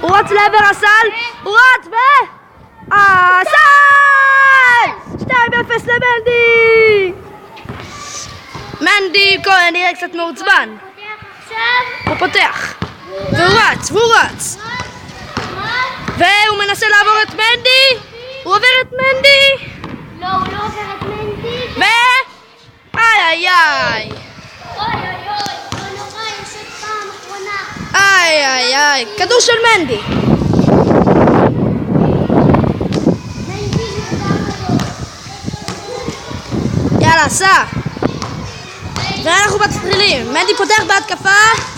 הוא רץ לעבר הסל, הוא רץ הסל! 2-0 למנדי! מנדי כהן נראה קצת מעוצבן. הוא פותח והוא רץ והוא מנסה לעבור את מנדי. הוא עובר את מנדי. לא, הוא לא עובר את מנדי. איי, איי, כדור של מנדי. יאללה, סע. ואנחנו מתחילים. מנדי פותח בהתקפה.